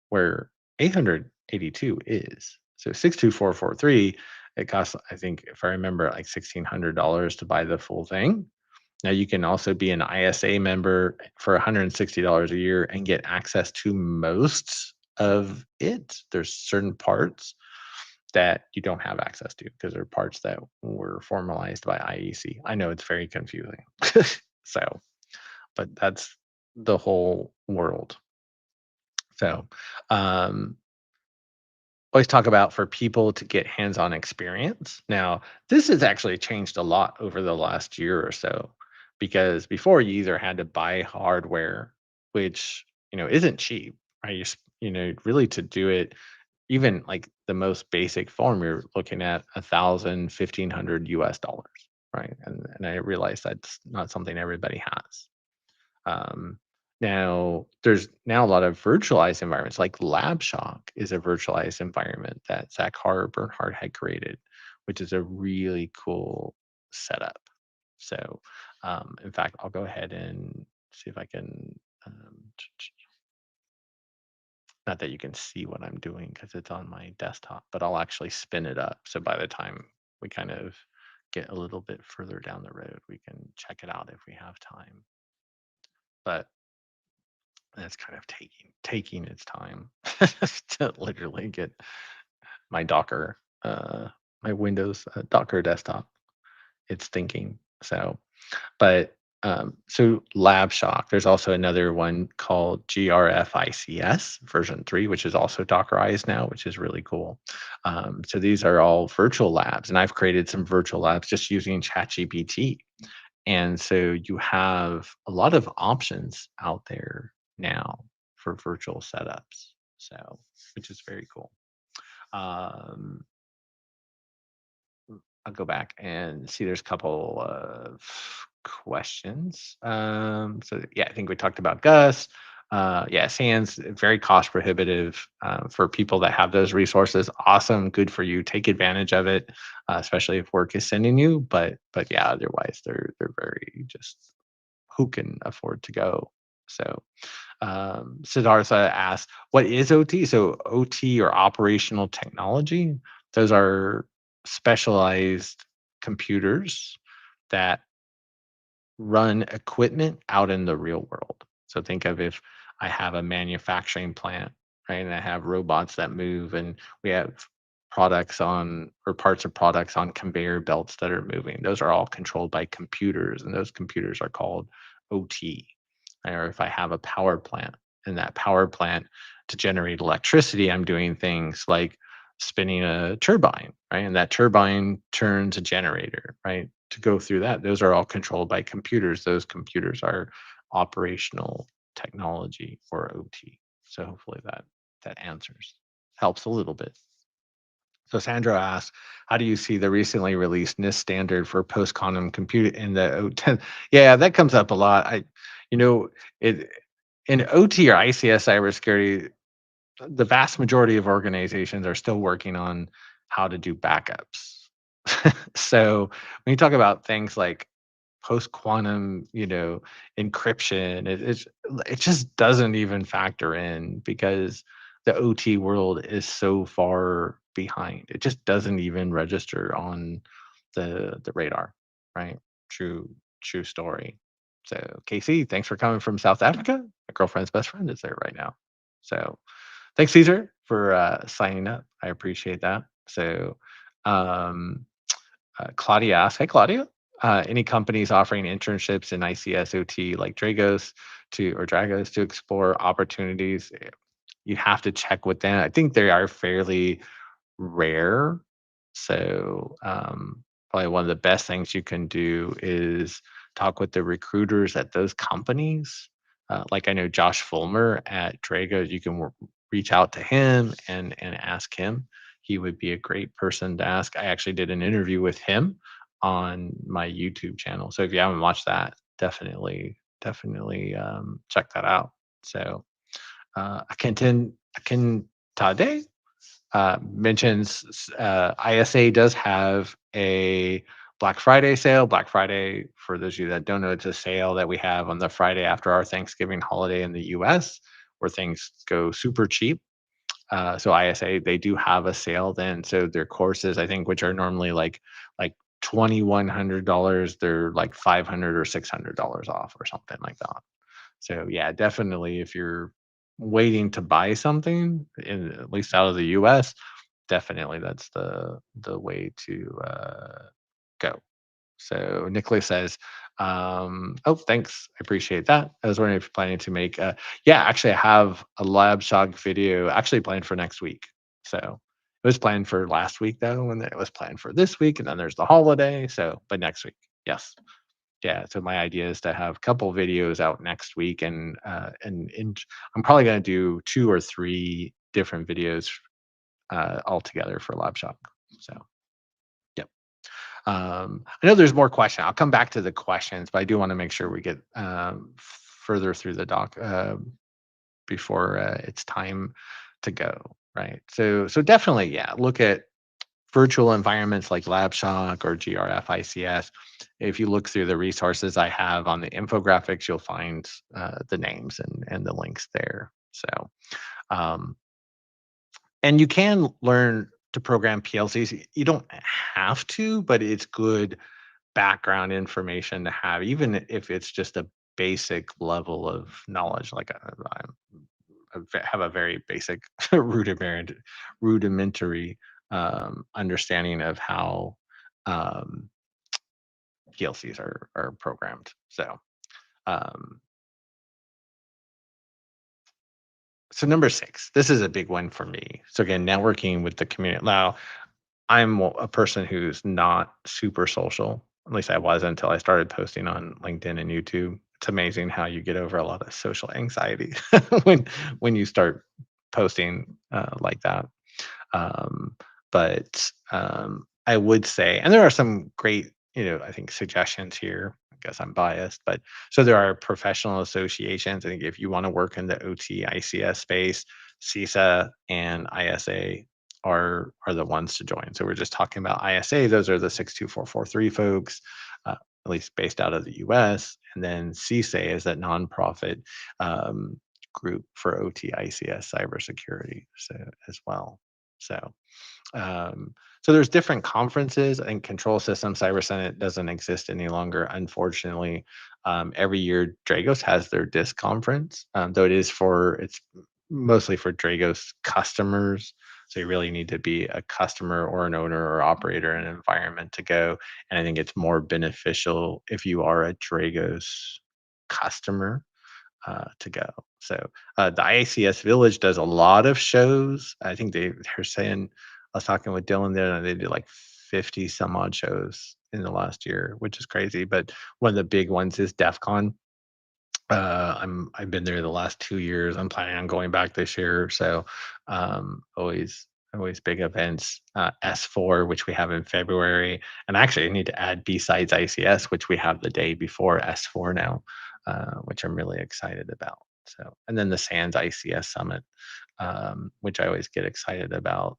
where 882 is. So 62443, it costs, I think, if I remember, like $1,600 to buy the full thing. Now you can also be an ISA member for $160 a year and get access to most of it. There's certain parts that you don't have access to because they're parts that were formalized by IEC. I know it's very confusing. So, but that's the whole world. So, um, always talk about for people to get hands-on experience. Now, this has actually changed a lot over the last year or so because before you either had to buy hardware, which, isn't cheap, right? Really to do it, even like the most basic form, you're looking at 1,000, 1,500 US dollars, right? And I realize that's not something everybody has. Um, Now, there's now a lot of virtualized environments, like LabShock is a virtualized environment that Bernhard had created, which is a really cool setup. So, in fact, I'll go ahead and see if I can. Not that you can see what I'm doing because it's on my desktop, but I'll actually spin it up. So by the time we kind of get a little bit further down the road, we can check it out if we have time. But that's kind of taking its time to literally get my Docker, my Windows Docker desktop. It's thinking. So LabShock, there's also another one called GRFICS version 3, which is also Dockerized now, which is really cool. So these are all virtual labs, and I've created some virtual labs just using ChatGPT. And so you have a lot of options out there now for virtual setups. So, which is very cool. Um, I'll go back and see there's a couple of questions. So yeah, I think we talked about Gus. Yeah, SANS very cost prohibitive for people that have those resources. Awesome, good for you. Take advantage of it, especially if work is sending you. But yeah, otherwise they're very just who can afford to go. So Siddhartha asked, "What is OT?" So OT or operational technology. Those are specialized computers that run equipment out in the real world. So think of if I have a manufacturing plant, right, and I have robots that move, and we have products on or parts of products on conveyor belts that are moving. Those are all controlled by computers, and those computers are called OT. Or if I have a power plant, and that power plant to generate electricity, I'm doing things like spinning a turbine, right? And that turbine turns a generator, right? To go through that, those are all controlled by computers. Those computers are operational technology or OT. So hopefully that answers helps a little bit. So Sandra asks, how do you see the recently released NIST standard for post-quantum computing in the O10? Yeah, that comes up a lot. You know, it in OT or ICS cybersecurity, the vast majority of organizations are still working on how to do backups. So when you talk about things like post quantum, encryption, it just doesn't even factor in because the OT world is so far behind. It just doesn't even register on the radar, right? True true story. So Casey, thanks for coming from South Africa. My girlfriend's best friend is there right now. So thanks, Caesar, for signing up. I appreciate that. So, um, Claudia asks, "Hey, Claudia, any companies offering internships in ICS OT like Dragos to explore opportunities? You have to check with them. I think they are fairly rare. So, probably one of the best things you can do is talk with the recruiters at those companies. Like I know Josh Fulmer at Drago, you can reach out to him and ask him. He would be a great person to ask. I actually did an interview with him on my YouTube channel. So if you haven't watched that, definitely check that out. So Akin Tade mentions ISA does have a Black Friday sale. Black Friday, for those of you that don't know, it's a sale that we have on the Friday after our Thanksgiving holiday in the US where things go super cheap. So ISA, they do have a sale then. So their courses, I think, which are normally like $2,100, they're like 500 or $600 off or something like that. So yeah, definitely if you're waiting to buy something, at least out of the US, definitely that's the way to go. So Nicholas says, "Oh, thanks. I appreciate that. I was wondering if you're planning to make, yeah, actually, I have a lab shock video actually planned for next week. So it was planned for last week though, and then it was planned for this week, and then there's the holiday. So, but next week, yes, yeah. So my idea is to have a couple videos out next week, and I'm probably going to do 2 or 3 different videos altogether for lab shock. So, yep. I know there's more questions. I'll come back to the questions, but I do want to make sure we get further through the doc before it's time to go. Right. So definitely, yeah. Look at virtual environments like LabShock or GRF ICS. If you look through the resources I have on the infographics, you'll find the names and the links there. So, um, and you can learn to program PLCs. You don't have to, but it's good background information to have, even if it's just a basic level of knowledge. Like have a very basic rudimentary understanding of how um, PLCs are programmed. So, um, so number 6, this is a big one for me. So again, networking with the community. Now, I'm a person who's not super social. At least I wasn't until I started posting on LinkedIn and YouTube. It's amazing how you get over a lot of social anxiety when when you start posting like that. Um, but I would say, and there are some great, I think suggestions here. I guess I'm biased, but so there are professional associations. I think if you want to work in the OT ICS space, CISA and ISA are the ones to join. So we're just talking about ISA. Those are the 62443 folks, at least based out of the US. And then CISA is that nonprofit group for OT ICS cybersecurity, so as well. So, um, so there's different conferences. and Control System Cyber Senate doesn't exist any longer, unfortunately. Every year, Dragos has their disc conference, though it's mostly for Dragos customers. So you really need to be a customer or an owner or operator in an environment to go. And I think it's more beneficial if you are a Dragos customer to go. So the ICS Village does a lot of shows. I think they're saying, I was talking with Dylan there, and they did like 50 some odd shows in the last year, which is crazy. But one of the big ones is DEF CON. I've been there the last 2 years. I'm planning on going back this year. So always big events. S4, which we have in February, and actually I need to add B-Sides ICS, which we have the day before S4 now, which I'm really excited about. So, and then the SANS ICS Summit, which I always get excited about.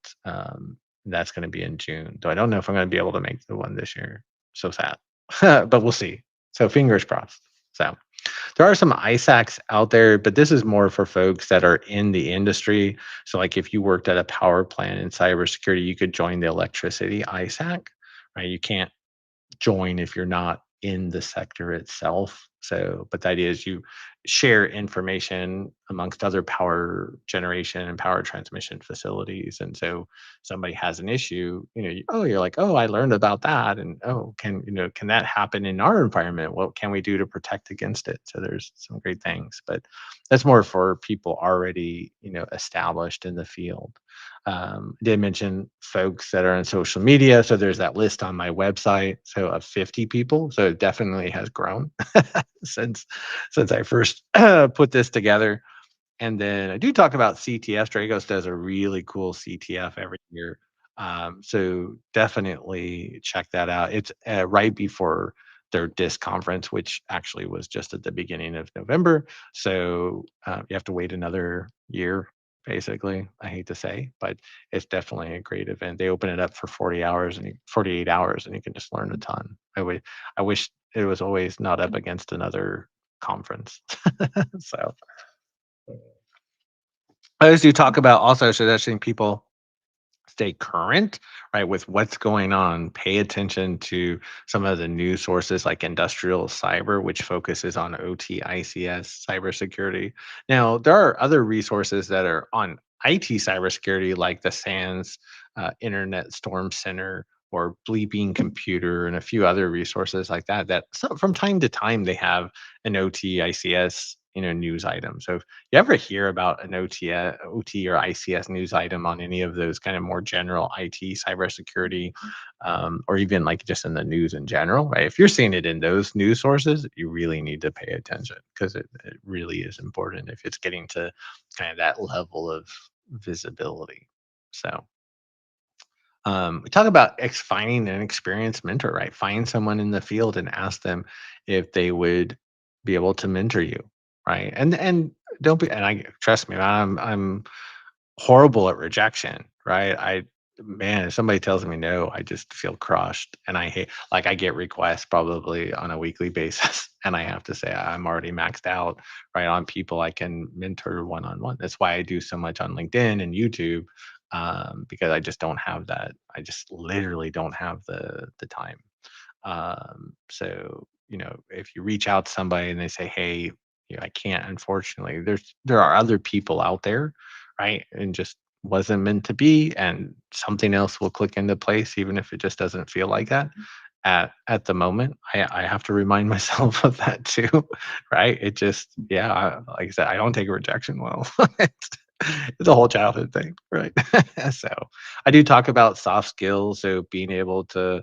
That's going to be in June, though I don't know if I'm going to be able to make the one this year. So sad, but we'll see. So fingers crossed. So. There are some ISACs out there, but this is more for folks that are in the industry. So, like if you worked at a power plant in cybersecurity, you could join the electricity ISAC, right? You can't join if you're not in the sector itself. So, but the idea is you share information amongst other power generation and power transmission facilities. And so somebody has an issue, you're like, oh, I learned about that. And oh, can that happen in our environment? What can we do to protect against it? So there's some great things, but that's more for people already, established in the field. Did mention folks that are on social media. So there's that list on my website. So of 50 people. So it definitely has grown since I first put this together. And then I do talk about CTF. Dragos does a really cool CTF every year. So definitely check that out. It's right before their disc conference, which actually was just at the beginning of November. So you have to wait another year, basically. I hate to say, but it's definitely a great event. They open it up for 40 hours and 48 hours, and you can just learn a ton. I wish it was always not up against another conference. So I always do talk about also suggesting people stay current, right, with what's going on. Pay attention to some of the news sources like Industrial Cyber, which focuses on OT, ICS, cybersecurity. Now, there are other resources that are on IT cybersecurity, like the SANS Internet Storm Center or Bleeping Computer, and a few other resources like that. That from time to time they have an OT, ICS, news item. So you ever hear about an OT or ICS news item on any of those kind of more general IT cybersecurity, or even like just in the news in general, right? If you're seeing it in those news sources, you really need to pay attention because it really is important if it's getting to kind of that level of visibility. So we talk about finding an experienced mentor, right? Find someone in the field and ask them if they would be able to mentor you, right? And don't be and I trust me, I'm horrible at rejection, right? Man, if somebody tells me no, I just feel crushed, and I hate like I get requests probably on a weekly basis, and I have to say I'm already maxed out, right, on people I can mentor one on one. That's why I do so much on LinkedIn and YouTube, because I just don't have that. I just literally don't have the time. So, if you reach out to somebody and they say, "Hey, I can't, unfortunately," there are other people out there, right? And just wasn't meant to be, and something else will click into place, even if it just doesn't feel like that at the moment. I have to remind myself of that too, right? It just, yeah, like I said, I don't take rejection well. it's, it's a whole childhood thing, right? So I do talk about soft skills, so being able to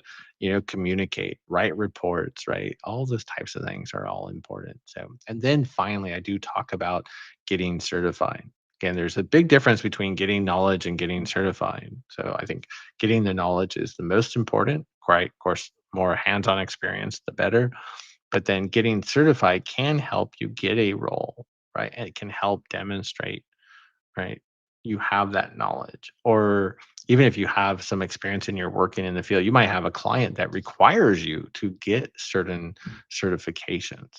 communicate, write reports, right? All those types of things are all important. So, and then finally, I do talk about getting certified. Again, there's a big difference between getting knowledge and getting certified. So I think getting the knowledge is the most important, right? Of course, more hands-on experience, the better. But then getting certified can help you get a role, right? And it can help demonstrate, right? You have that knowledge. Or even if you have some experience and you're working in the field, you might have a client that requires you to get certain certifications,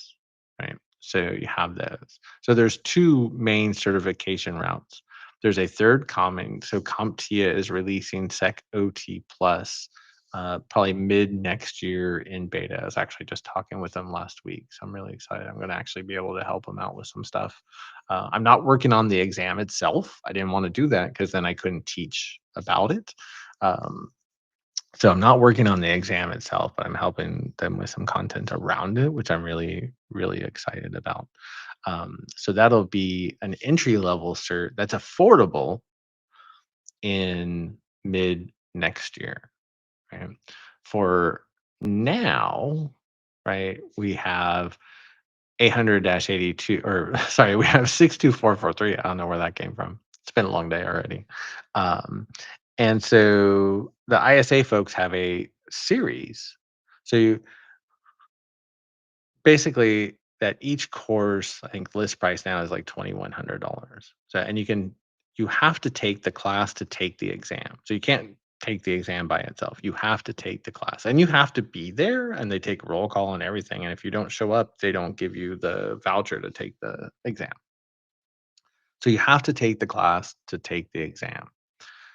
right? So you have those. So there's two main certification routes. There's a third coming. So CompTIA is releasing Sec OT Plus probably mid next year in beta. I was actually just talking with them last week, so I'm really excited. I'm going to actually be able to help them out with some stuff. I'm not working on the exam itself. I didn't want to do that because then I couldn't teach about it. Um, so I'm not working on the exam itself, but I'm helping them with some content around it, which I'm really, really excited about. So that'll be an entry level cert that's affordable in mid next year. Right? For now, right, we have 800-82, or sorry, we have 62443. I don't know where that came from. It's been a long day already. Um, and so the ISA folks have a series. So you basically that each course, I think list price now is like $2,100. So, and you have to take the class to take the exam. So you can't take the exam by itself. You have to take the class and you have to be there, and they take roll call and everything. And if you don't show up, they don't give you the voucher to take the exam. So you have to take the class to take the exam.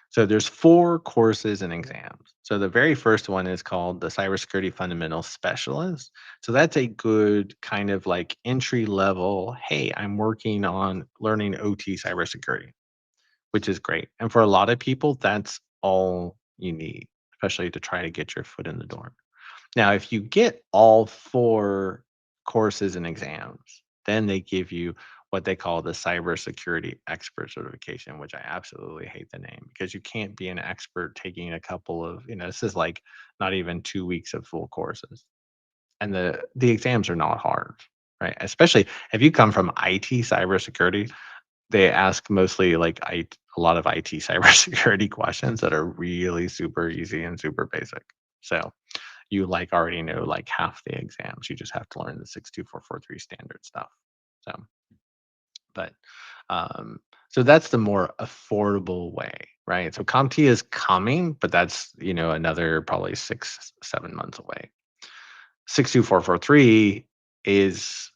So there's 4 courses and exams. So the very first one is called the Cybersecurity Fundamentals Specialist. So that's a good kind of like entry level, hey, I'm working on learning OT cybersecurity, which is great. And for a lot of people, that's all you need, especially to try to get your foot in the door. Now, if you get all 4 courses and exams, then they give you what they call the cybersecurity expert certification, which I absolutely hate the name because you can't be an expert taking a couple of, this is like not even 2 weeks of full courses. And the exams are not hard, right? Especially if you come from IT cybersecurity, they ask mostly like a lot of IT cybersecurity questions that are really super easy and super basic. So you like already know like half the exams. You just have to learn the 62443 standard stuff. So, but so that's the more affordable way, right? So CompTIA is coming, but that's another probably 6 7 months away. 62443 is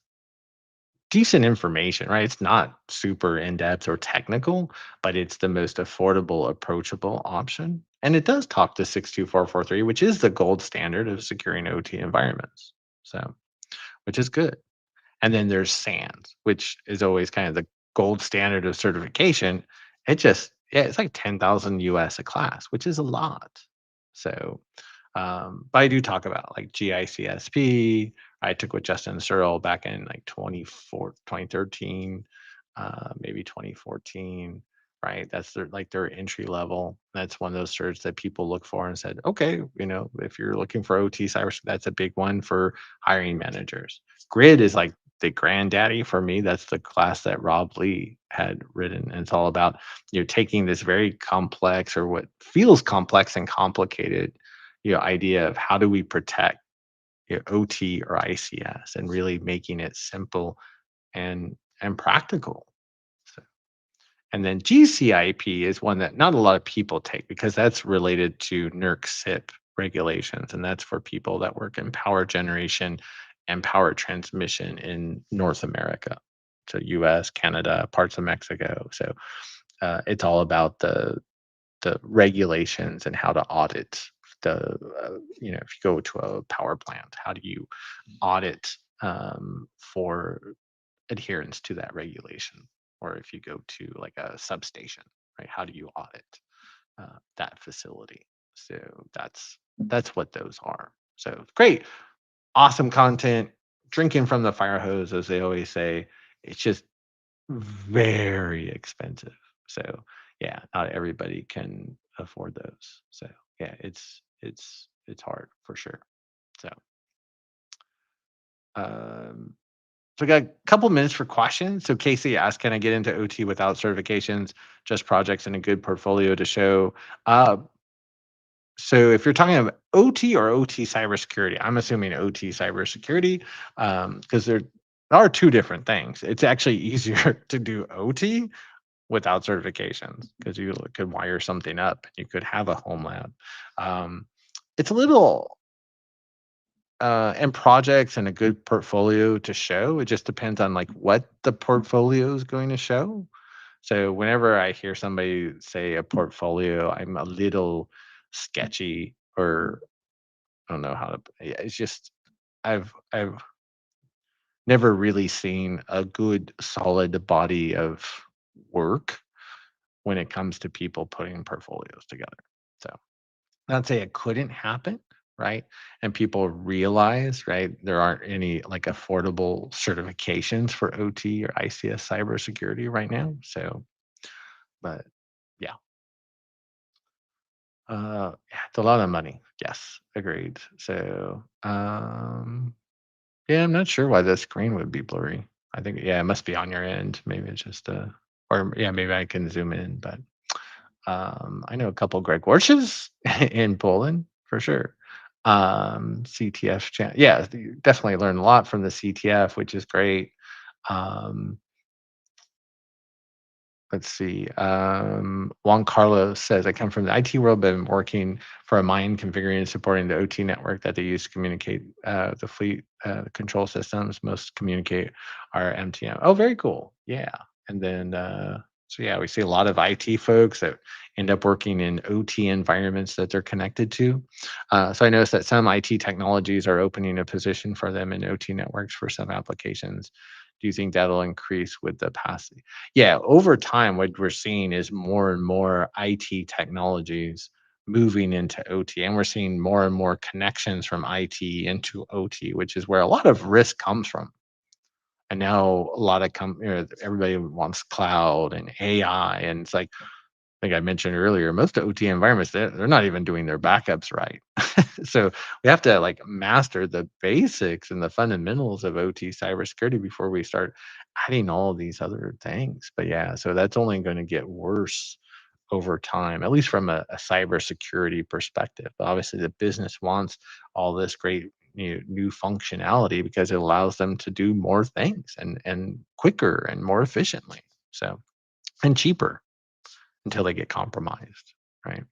decent information, right? It's not super in depth or technical, but it's the most affordable, approachable option. And it does talk to 62443, which is the gold standard of securing OT environments. So, which is good. And then there's SANS, which is always kind of the gold standard of certification. It just, yeah, it's like 10,000 US a class, which is a lot. So, but I do talk about like GICSP. I took with Justin Searle back in like 2013, maybe 2014. Right, that's their entry level. That's one of those certs that people look for and said, okay, if you're looking for OT cyber, that's a big one for hiring managers. Grid is like the granddaddy for me. That's the class that Rob Lee had written. And it's all about taking this very complex or what feels complex and complicated idea of how do we protect OT or ICS and really making it simple and practical. So, and then GCIP is one that not a lot of people take because that's related to NERC SIP regulations, and that's for people that work in power generation and power transmission in North America. So US, Canada, parts of Mexico. So it's all about the regulations and how to audit the if you go to a power plant, how do you audit for adherence to that regulation? Or if you go to like a substation, right, how do you audit that facility? So that's what those are. So great, awesome content, drinking from the fire hose, as they always say. It's just very expensive. So yeah, not everybody can afford those. So yeah, it's hard for sure. So um so we got a couple minutes for questions. So Casey asked, can I get into OT without certifications, just projects and a good portfolio to show? Uh so if you're talking about OT or OT cybersecurity, I'm assuming OT cybersecurity, because there are two different things. It's actually easier to do OT without certifications because you could wire something up. You could have a home lab. Um, it's a little and projects and a good portfolio to show. It just depends on like what the portfolio is going to show. So whenever I hear somebody say a portfolio, I'm a little sketchy or I don't know how to. Yeah, it's just I've never really seen a good solid body of work when it comes to people putting portfolios together. So not say it couldn't happen, right? And people realize, right, there aren't any like affordable certifications for OT or ICS cybersecurity right now. So, but yeah, yeah, it's a lot of money. Yes, agreed. So, yeah, I'm not sure why the screen would be blurry. I think, yeah, it must be on your end. Maybe it's just or yeah, maybe I can zoom in, but I know a couple Greg Warshes in Poland for sure. CTF, yeah, you definitely learned a lot from the CTF, which is great. Um, let's see. Juan Carlos says, I come from the IT world, but I'm working for a mine configuring and supporting the OT network that they use to communicate the fleet control systems. Most communicate are MTM. Oh, very cool. Yeah. And then, so yeah, we see a lot of IT folks that end up working in OT environments that they're connected to. So I noticed that some IT technologies are opening a position for them in OT networks for some applications. Do you think that'll increase with the past? Yeah, over time, what we're seeing is more and more IT technologies moving into OT, and we're seeing more and more connections from IT into OT, which is where a lot of risk comes from. And now a lot of everybody wants cloud and AI, and it's like I mentioned earlier, most of OT environments, they're not even doing their backups right. So we have to like master the basics and the fundamentals of OT cybersecurity before we start adding all these other things. But yeah, so that's only going to get worse over time, at least from a cybersecurity perspective. Obviously, the business wants all this great new functionality because it allows them to do more things and quicker and more efficiently. So and cheaper until they get compromised, right?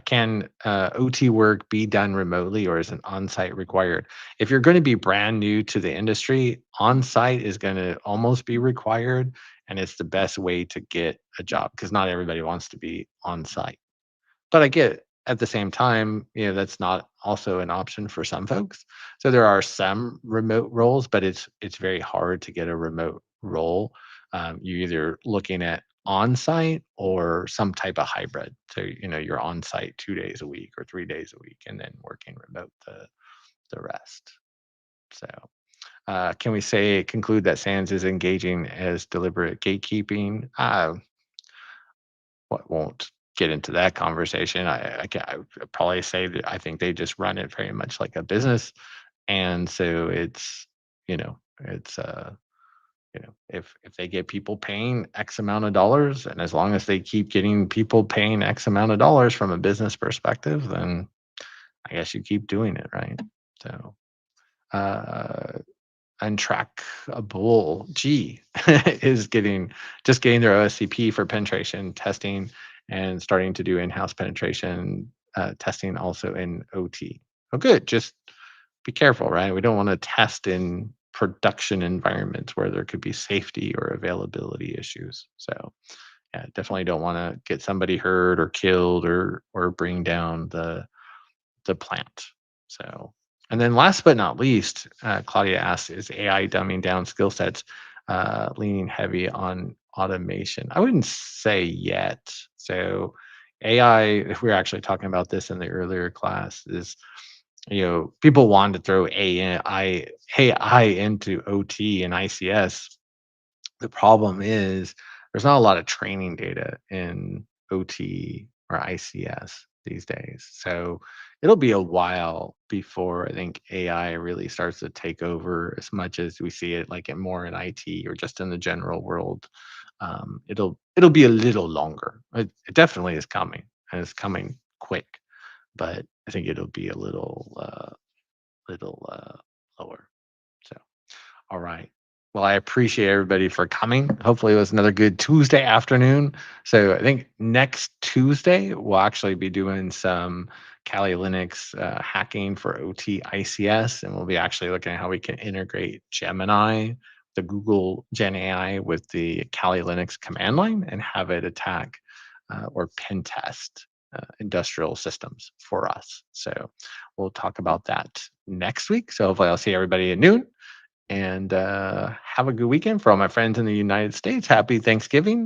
Can OT work be done remotely, or is an on-site required? If you're going to be brand new to the industry, on-site is going to almost be required, and it's the best way to get a job because not everybody wants to be on-site. But I get at the same time, that's not also an option for some folks. So there are some remote roles, but it's very hard to get a remote role. You're either looking at on-site or some type of hybrid. So, you're on-site 2 days a week or 3 days a week and then working remote the rest. So, can we say conclude that SANS is engaging as deliberate gatekeeping? Won't get into that conversation. I would probably say that I think they just run it very much like a business, and so if they get people paying X amount of dollars, and as long as they keep getting people paying X amount of dollars from a business perspective, then I guess you keep doing it, right? So, uh Untrackable G is getting their OSCP for penetration testing and starting to do in-house penetration testing also in OT. Oh, good. Just be careful, right? We don't want to test in production environments where there could be safety or availability issues. So, yeah, definitely don't want to get somebody hurt or killed or bring down the plant. So, and then last but not least, Claudia asks, is AI dumbing down skill sets, leaning heavy on automation? I wouldn't say yet. So, AI, if we were actually talking about this in the earlier class, is people want to throw AI into OT and ICS. The problem is there's not a lot of training data in OT or ICS these days. So it'll be a while before I think AI really starts to take over as much as we see it like more in IT or just in the general world. It'll be a little longer. It definitely is coming, and it's coming quick, but I think it'll be a little lower. So. All right. Well, I appreciate everybody for coming. Hopefully, it was another good Tuesday afternoon. So, I think next Tuesday, we'll actually be doing some Kali Linux hacking for OT ICS, and we'll be actually looking at how we can integrate Gemini, the Google Gen AI, with the Kali Linux command line and have it attack or pen test industrial systems for us. So, we'll talk about that next week. So, hopefully, I'll see everybody at noon and have a good weekend. For all my friends in the United States, happy Thanksgiving.